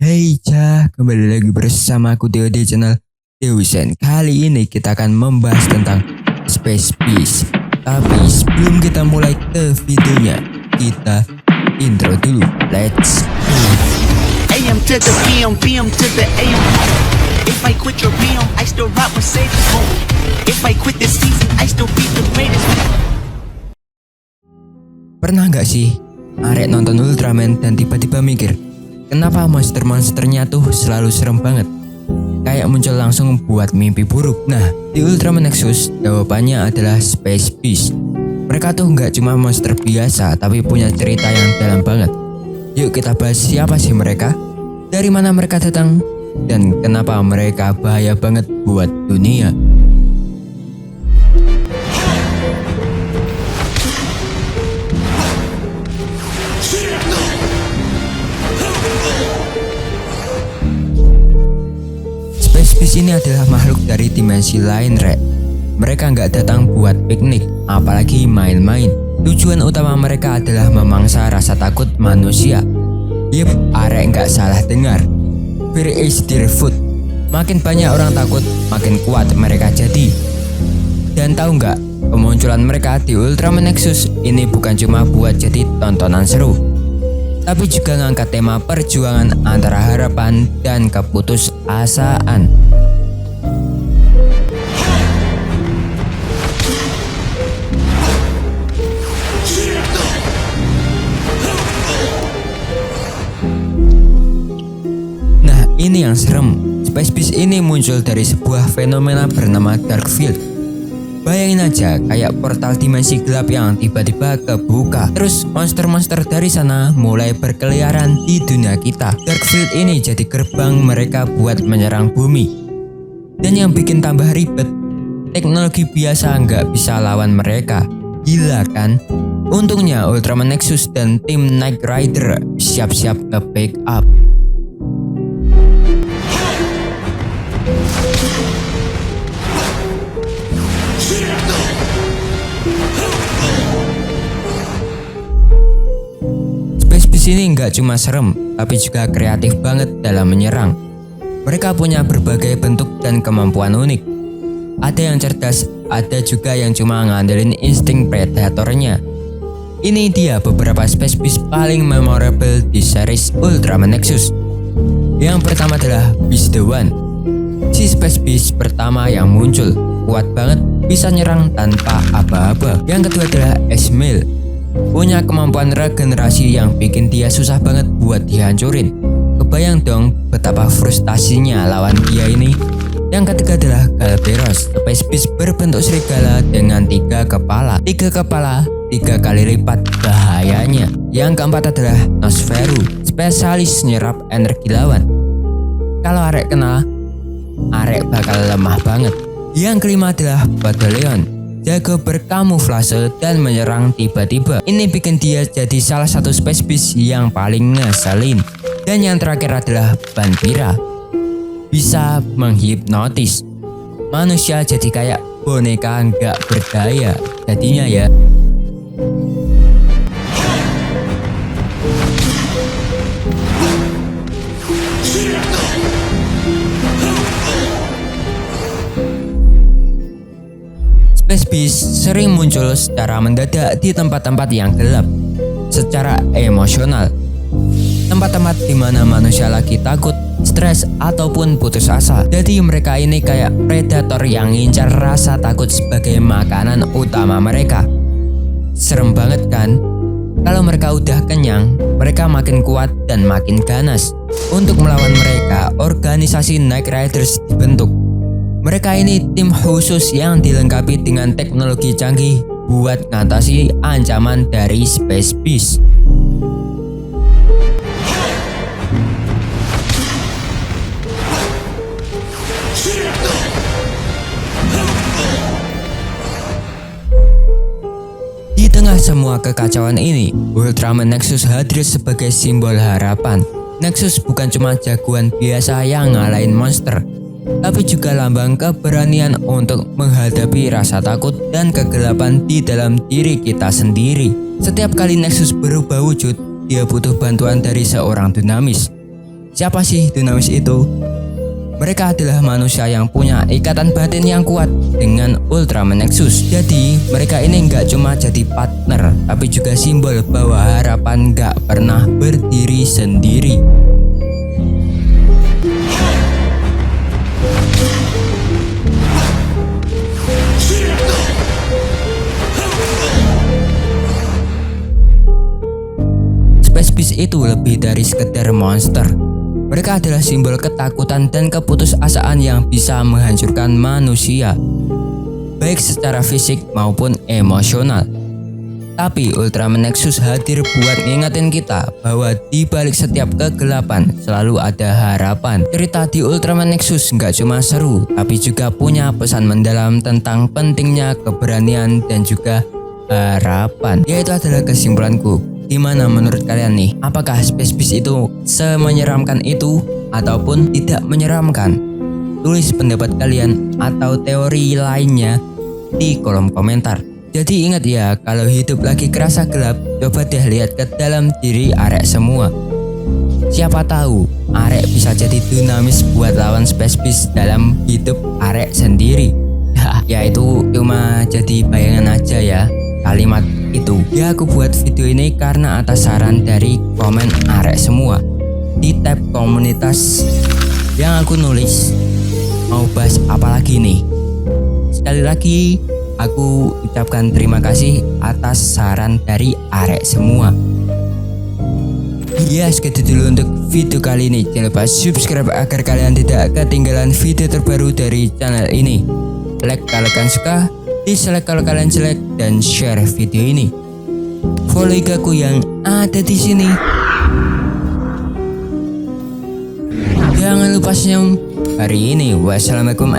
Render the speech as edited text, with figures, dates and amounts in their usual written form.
Hey Cah, kembali lagi bersama aku Theo di channel Theosen. Kali ini kita akan membahas tentang Space Beast. Tapi sebelum kita mulai ke videonya, kita intro dulu. Let's go. AM to the PM, PM to the AM. If I quit your PM, I still rock Mercedes. If I quit this season, I still be the greatest. Pernah nggak sih arek nonton Ultraman dan tiba-tiba mikir, kenapa monster-monsternya tuh selalu serem banget? Kayak muncul langsung buat mimpi buruk. Nah, di Ultraman Nexus jawabannya adalah Space Beast. Mereka tuh nggak cuma monster biasa, tapi punya cerita yang dalam banget. Yuk kita bahas siapa sih mereka, dari mana mereka datang, dan kenapa mereka bahaya banget buat dunia. Space Beast ini adalah makhluk dari dimensi lain, Rek. Mereka nggak datang buat piknik, apalagi main-main. Tujuan utama mereka adalah memangsa rasa takut manusia. Yep, arek nggak salah dengar. Fear is their food. Makin banyak orang takut, makin kuat mereka jadi. Dan tahu nggak, kemunculan mereka di Ultraman Nexus ini bukan cuma buat jadi tontonan seru, tapi juga ngangkat tema perjuangan antara harapan dan keputusasaan. Nah, ini yang serem. Space Beast ini muncul dari sebuah fenomena bernama Darkfield. Bayangin aja, kayak portal dimensi gelap yang tiba-tiba kebuka. Terus monster-monster dari sana mulai berkeliaran di dunia kita. Darkfield ini jadi gerbang mereka buat menyerang bumi. Dan yang bikin tambah ribet, teknologi biasa nggak bisa lawan mereka. Gila kan? Untungnya Ultraman Nexus dan tim Knight Rider siap-siap ke backup. Space Beast ini nggak cuma serem, tapi juga kreatif banget dalam menyerang. Mereka punya berbagai bentuk dan kemampuan unik. Ada yang cerdas, ada juga yang cuma ngandelin insting predatornya. Ini dia beberapa Space Beast paling memorable di series Ultraman Nexus. Yang pertama adalah Beast the One. Si Space Beast pertama yang muncul, kuat banget, bisa nyerang tanpa aba-aba. Yang kedua adalah Esmail. Punya kemampuan regenerasi yang bikin dia susah banget buat dihancurin. Kebayang dong betapa frustasinya lawan dia ini. Yang ketiga adalah Galberos, Space Beast berbentuk serigala dengan 3 kepala. 3 kepala, 3 kali lipat bahayanya. Yang keempat adalah Nosferu, spesialis nyerap energi lawan. Kalau arek kenal, arek bakal lemah banget. Yang kelima adalah Battleon, jago berkamuflase dan menyerang tiba-tiba. Ini bikin dia jadi salah satu Space Beast yang paling ngeselin. Dan yang terakhir adalah Vampira, bisa menghipnotis manusia jadi kayak boneka nggak berdaya jadinya ya. Space Beast sering muncul secara mendadak di tempat-tempat yang gelap, secara emosional. Tempat-tempat di mana manusia lagi takut, stres, ataupun putus asa. Jadi mereka ini kayak predator yang ngincar rasa takut sebagai makanan utama mereka. Serem banget kan? Kalau mereka udah kenyang, mereka makin kuat dan makin ganas. Untuk melawan mereka, organisasi Knight Riders dibentuk. Mereka ini tim khusus yang dilengkapi dengan teknologi canggih buat ngatasi ancaman dari Space Beast. Di tengah semua kekacauan ini, Ultraman Nexus hadir sebagai simbol harapan. Nexus bukan cuma jagoan biasa yang ngalahin monster, tapi juga lambang keberanian untuk menghadapi rasa takut dan kegelapan di dalam diri kita sendiri. Setiap kali Nexus berubah wujud, dia butuh bantuan dari seorang dinamis. Siapa sih Dunamis itu? Mereka adalah manusia yang punya ikatan batin yang kuat dengan Ultraman Nexus. Jadi mereka ini nggak cuma jadi partner, tapi juga simbol bahwa harapan nggak pernah berdiri sendiri. Space Beast itu lebih dari sekedar monster. Mereka adalah simbol ketakutan dan keputusasaan yang bisa menghancurkan manusia, baik secara fisik maupun emosional. Tapi Ultraman Nexus hadir buat ngingetin kita bahwa di balik setiap kegelapan selalu ada harapan. Cerita di Ultraman Nexus nggak cuma seru, tapi juga punya pesan mendalam tentang pentingnya keberanian dan juga harapan. Yaitu adalah kesimpulanku. Gimana menurut kalian nih? Apakah Space Beast itu semenyeramkan itu ataupun tidak menyeramkan? Tulis pendapat kalian atau teori lainnya di kolom komentar. Jadi ingat ya, kalau hidup lagi kerasa gelap, coba deh lihat ke dalam diri Arek semua. Siapa tahu Arek bisa jadi Dunamis buat lawan Space Beast dalam hidup Arek sendiri. Ya itu cuma jadi bayangan aja ya kalimat itu. Ya aku buat video ini karena atas saran dari komen Arek semua di tab komunitas yang aku nulis mau bahas apa lagi nih. Sekali lagi aku ucapkan terima kasih atas saran dari Arek semua. Ya segitu dulu untuk video kali ini. Jangan lupa subscribe agar kalian tidak ketinggalan video terbaru dari channel ini. Like kalau kalian suka, dislike kalau kalian jelek, dan share video ini. Follow IG-ku yang ada di sini. Jangan lupa senyum hari ini. Wassalamualaikum